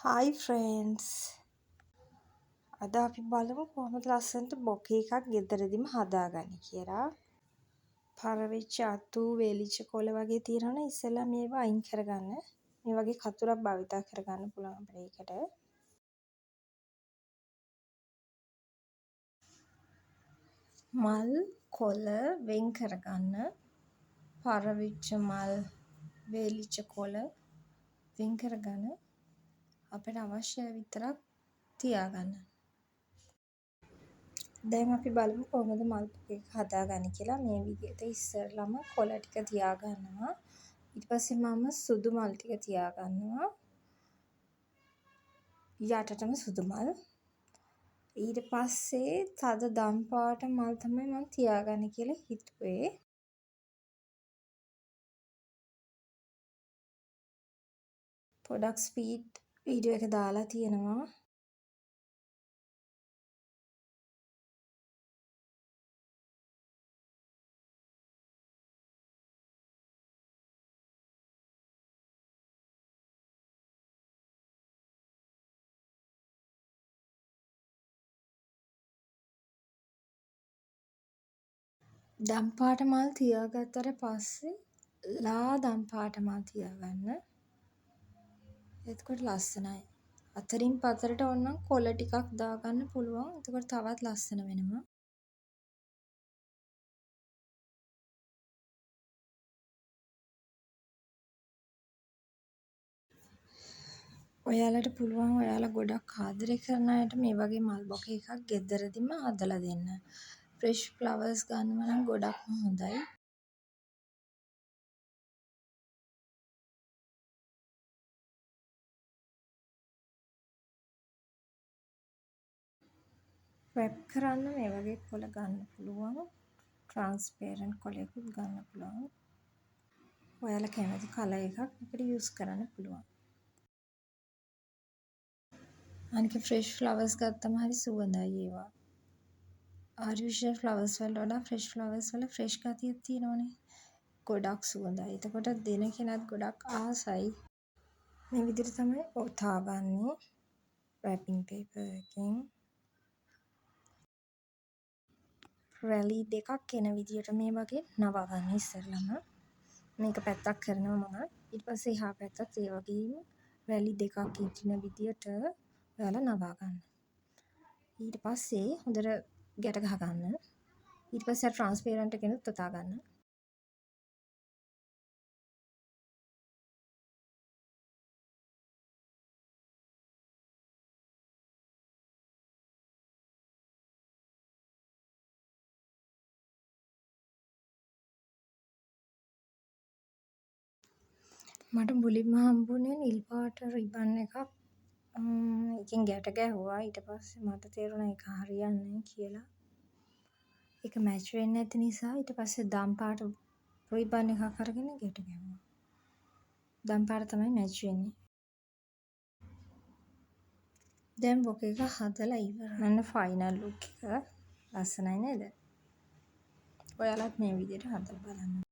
Hi friends. අද අපි බලමු කොහොමද ලස්සනට බොකේ එකක් ගෙදරදිම හදාගන්නේ කියලා. පරවෙච්ච අතු වේලිච්ච කොළ වගේ තියෙනවනේ ඉස්සෙල්ලා මේවා අයින් කරගන්න. මේ වගේ කතුරක් භාවිතා කරගන්න පුළුවන් අපිට ඒකට. මල් කොළ වෙන් කරගන්න. පරවෙච්ච මල් වේලිච්ච කොළ වෙන් කරගන්න. අපිට අවශ්‍ය විතරක් තියාගන්න. දැන් අපි බලමු කොහොමද මල් පොකේ හදාගන්නේ කියලා. මේ විදිහට ඉස්සෙල්ලාම කොළ ටික තියාගන්නවා. ඊට පස්සේ මම සුදු මල් ටික තියාගන්නවා. යටටම සුදු මල්. ඊට පස්සේ තද දම් පාට මල් තමයි මම තියාගන්නේ කියලා හිතුවේ. පොඩක් ස්පීඩ් වීඩියෝ එක දාලා තියෙනවා. දම් පාට මල් තියාගත්තට පස්සේ ලා දම් පාට මල් තියාගන්න. එතකොට ලස්සනයි. අතරින් පතරට ඕනනම් කොළ ටිකක් දාගන්න පුළුවන්. එතකොට තවත් ලස්සන වෙනවා. ඔයාලට පුළුවන් ඔයාලා ගොඩක් ආදරේ කරන අයට මේ වගේ මල් බොකේ එකක් ගෙදරදිම හදලා දෙන්න. ෆ්‍රෙෂ් ෆ්ලවර්ස් ගන්නවා නම් ගොඩක්ම හොඳයි. රැප් කරන්න මේ වගේ කොළ ගන්න පුළුවන්. ට්‍රාන්ස්පේරන්ට් කොළයකුත් ගන්න පුළුවන්. ඔයාලා කැමති කලර් එකක් අපිට යූස් කරන්න පුළුවන්. අනික ෆ්‍රෙෂ් ෆ්ලවර්ස් ගත්තම හරි සුවඳයි ඒවා. ආටිෆිෂල් ෆ්ලවර්ස් වලට වඩා ෆ්‍රෙෂ් ෆ්ලවර්ස් වල ෆ්‍රෙෂ් ගතියක් තියෙනවනේ. ගොඩක් සුවඳයි. එතකොට දෙන කෙනත් ගොඩක් ආසයි. මේ විදිහට තමයි ඔතාගන්නේ රැපින් පේපර් එකකින්. රැලි දෙකක් එන විදිහට මේ වගේ නවා ගන්න ඉස්සෙල්ලම. මේක පැත්තක් කරනවා මම. ඊට පස්සේ එහා පැත්තත් ඒ වගේම රැලි දෙකක් ඉන්න විදිහට ඔයාලා නවා ගන්න. ඊට පස්සේ හොඳට ගැට ගහ ගන්න. ඊට පස්සේ ට්‍රාන්ස්පේරන්ට් එකෙනුත් ඔතා ගන්න. මට මුලින්ම හම්බුනේ නිල් පාට රිබන් එකක්. එකෙන් ගැට ගැහුවා. ඊට පස්සේ මට තේරුණා ඒක හරියන්නේ නැහැ කියලා. ඒක මැච් වෙන්නේ නැති නිසා ඊට පස්සේ දම් පාට රිබන් එකක් අරගෙන ගැට ගැහුවා. දම් පාට තමයි මැච් වෙන්නේ. දැන් බොකේ එක හදලා ඉවරයි. අන්න ෆයිනල් ලුක් එක. ලස්සනයි නේද? ඔයාලත් මේ විදිහට හදලා බලන්න.